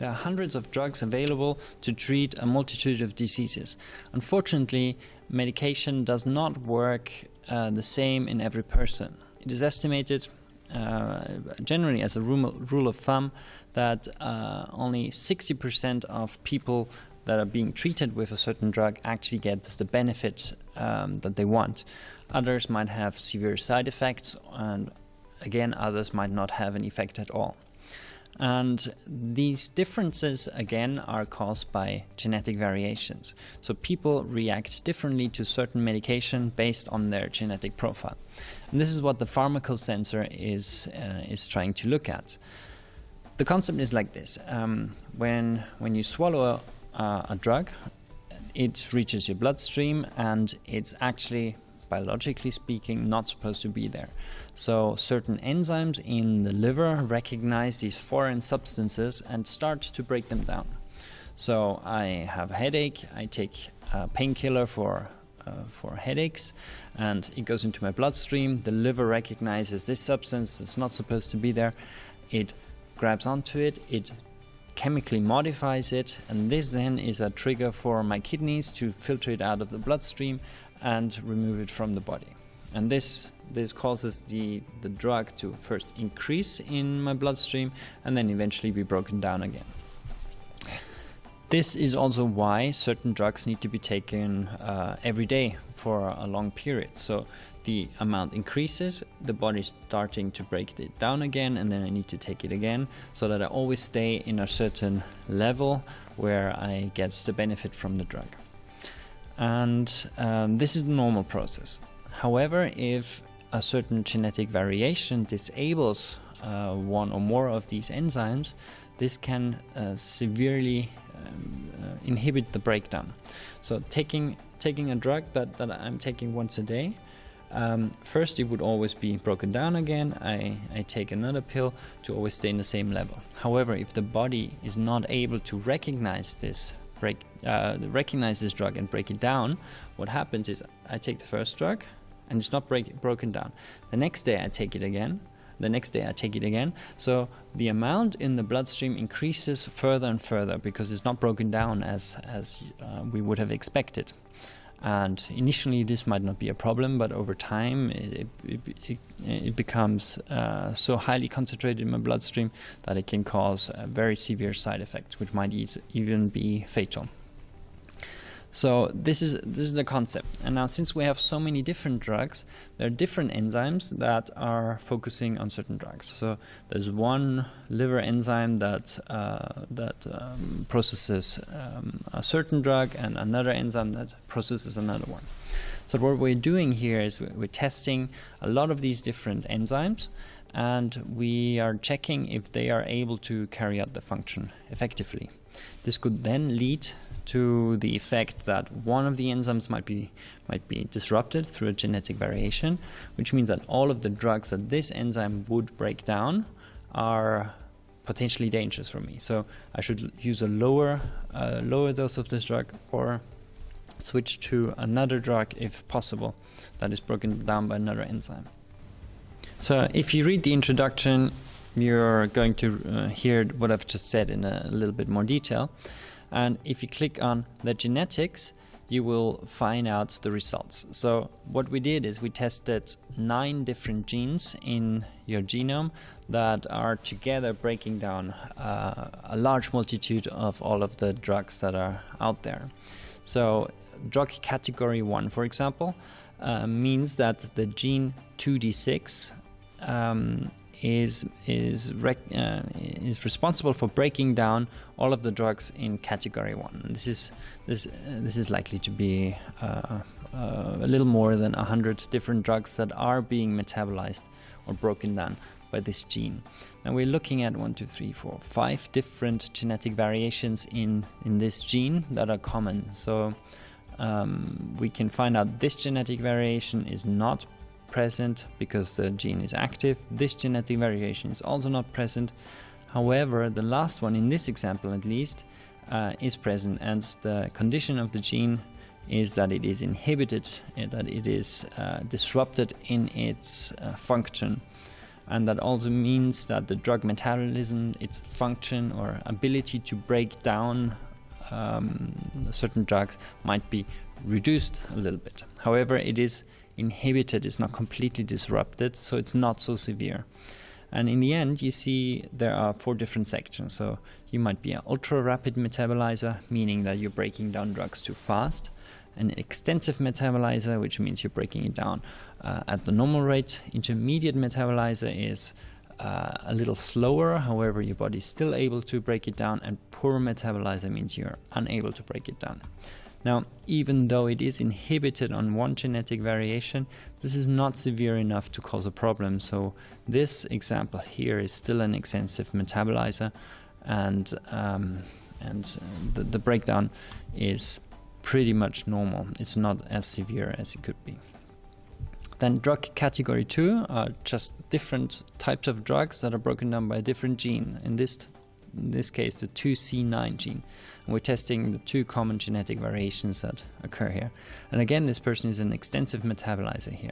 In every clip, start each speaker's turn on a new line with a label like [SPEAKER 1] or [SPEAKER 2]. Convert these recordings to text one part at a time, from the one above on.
[SPEAKER 1] There are hundreds of drugs available to treat a multitude of diseases. Unfortunately, medication does not work the same in every person. It is estimated generally as a rule of thumb that only 60% of people that are being treated with a certain drug actually get the benefit that they want. Others might have severe side effects, and again, others might not have an effect at all. And these differences, again, are caused by genetic variations. So people react differently to certain medication based on their genetic profile. And this is what the Pharmaco Sensor is trying to look at. The concept is like this. When you swallow a drug, it reaches your bloodstream, and it's actually, biologically speaking, not supposed to be there. So certain enzymes in the liver recognize these foreign substances and start to break them down. So I have a headache, I take a painkiller for headaches, and it goes into my bloodstream. The liver recognizes this substance that's not supposed to be there. It grabs onto it, it chemically modifies it, and this then is a trigger for my kidneys to filter it out of the bloodstream and remove it from the body. And this causes the drug to first increase in my bloodstream and then eventually be broken down again. This is also why certain drugs need to be taken every day for a long period. So the amount increases, the body's starting to break it down again, and then I need to take it again, so that I always stay in a certain level where I get the benefit from the drug. And this is the normal process. However, if a certain genetic variation disables one or more of these enzymes, this can severely inhibit the breakdown. So taking a drug that I'm taking once a day, first it would always be broken down again. I take another pill to always stay in the same level. However, if the body is not able to recognize this drug and break it down, what happens is I take the first drug and it's not broken down. The next day I take it again. The next day I take it again. So the amount in the bloodstream increases further and further because it's not broken down as we would have expected. And initially this might not be a problem, but over time it becomes so highly concentrated in my bloodstream that it can cause very severe side effects, which might even be fatal. So this is the concept. And now, since we have so many different drugs, there are different enzymes that are focusing on certain drugs. So there's one liver enzyme that processes a certain drug, and another enzyme that processes another one. So what we're doing here is we're testing a lot of these different enzymes, and we are checking if they are able to carry out the function effectively. This could then lead to the effect that one of the enzymes might be disrupted through a genetic variation, which means that all of the drugs that this enzyme would break down are potentially dangerous for me. So I should use a lower dose of this drug, or switch to another drug if possible that is broken down by another enzyme. So if you read the introduction, you're going to hear what I've just said in a little bit more detail. And if you click on the genetics, you will find out the results. So what we did is we tested 9 different genes in your genome that are together breaking down a large multitude of all of the drugs that are out there. So drug category 1, for example, means that the gene 2D6 is responsible for breaking down all of the drugs in category 1. And this is likely to be a little more than 100 different drugs that are being metabolized or broken down by this gene. Now we're looking at 5 different genetic variations in this gene that are common. So we can find out this genetic variation is not present because the gene is active. This genetic variation is also not present. However, the last one in this example at least is present, and the condition of the gene is that it is inhibited, that it is disrupted in its function. And that also means that the drug metabolism, its function or ability to break down certain drugs might be reduced a little bit. However, it is inhibited, it's not completely disrupted, so it's not so severe. And in the end, you see there are 4 different sections. So you might be an ultra rapid metabolizer, meaning that you're breaking down drugs too fast. An extensive metabolizer, which means you're breaking it down at the normal rate. Intermediate metabolizer is a little slower, however your body is still able to break it down, and poor metabolizer means you're unable to break it down. Now, even though it is inhibited on one genetic variation, this is not severe enough to cause a problem. So this example here is still an extensive metabolizer, and the breakdown is pretty much normal. It's not as severe as it could be. Then drug category 2 are just different types of drugs that are broken down by a different gene. In this case, the 2C9 gene. And we're testing the 2 common genetic variations that occur here. And again, this person is an extensive metabolizer here.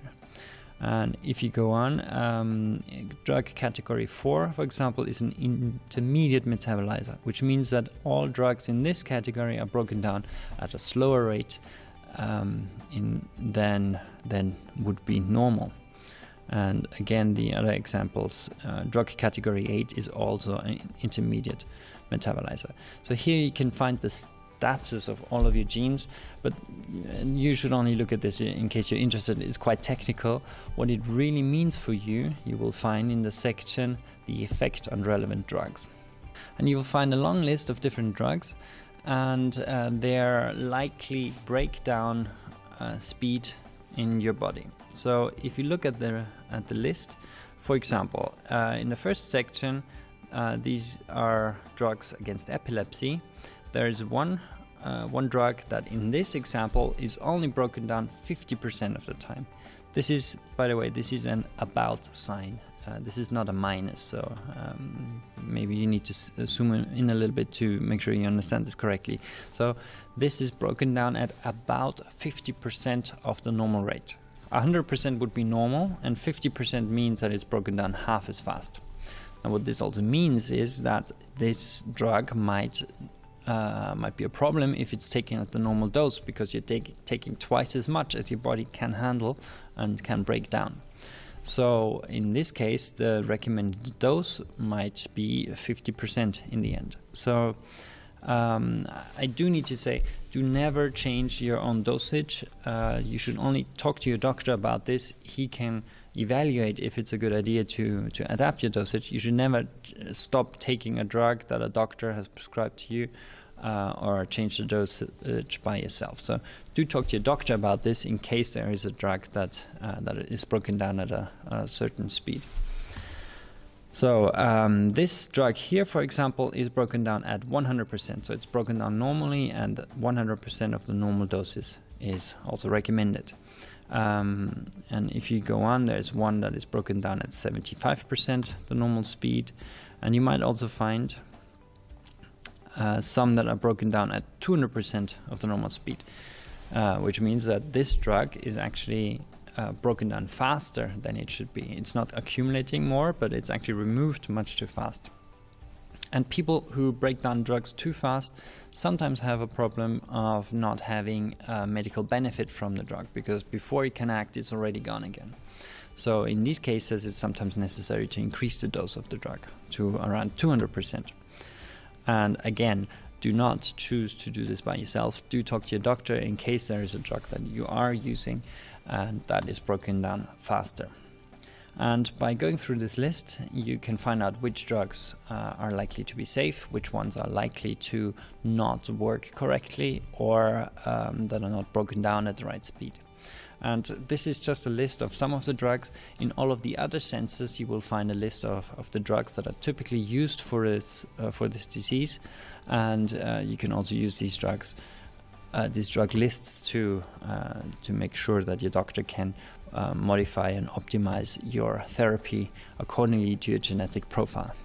[SPEAKER 1] And if you go on, drug category 4, for example, is an intermediate metabolizer, which means that all drugs in this category are broken down at a slower rate than would be normal. And again, the other examples, drug category 8 is also an intermediate metabolizer. So here you can find the status of all of your genes, but you should only look at this in case you're interested. It's quite technical. What it really means for you, you will find in the section, the effect on relevant drugs. And you will find a long list of different drugs and their likely breakdown speed in your body. So if you look at the list, for example, in the first section, these are drugs against epilepsy. There is one drug that in this example is only broken down 50% of the time. This is, by the way, this is an about sign. This is not a minus, so maybe you need to zoom in a little bit to make sure you understand this correctly. So this is broken down at about 50% of the normal rate. 100% would be normal, and 50% means that it's broken down half as fast. Now what this also means is that this drug might be a problem if it's taken at the normal dose, because you're taking twice as much as your body can handle and can break down. So in this case, the recommended dose might be 50% in the end. So I do need to say, do never change your own dosage. You should only talk to your doctor about this. He can evaluate if it's a good idea to adapt your dosage. You should never stop taking a drug that a doctor has prescribed to you, or change the dosage by yourself. So do talk to your doctor about this in case there is a drug that is broken down at a certain speed. So this drug here, for example, is broken down at 100%. So it's broken down normally, and 100% of the normal doses is also recommended. And if you go on, there's one that is broken down at 75% the normal speed, and you might also find some that are broken down at 200% of the normal speed, which means that this drug is actually broken down faster than it should be. It's not accumulating more, but it's actually removed much too fast. And people who break down drugs too fast sometimes have a problem of not having medical benefit from the drug, because before it can act, it's already gone again. So in these cases, it's sometimes necessary to increase the dose of the drug to around 200%. And again, do not choose to do this by yourself. Do talk to your doctor in case there is a drug that you are using and that is broken down faster. And by going through this list, you can find out which drugs are likely to be safe, which ones are likely to not work correctly, or that are not broken down at the right speed. And this is just a list of some of the drugs. In all of the other sensors, you will find a list of the drugs that are typically used for this disease, and you can also use these drug lists to make sure that your doctor can modify and optimize your therapy accordingly to your genetic profile.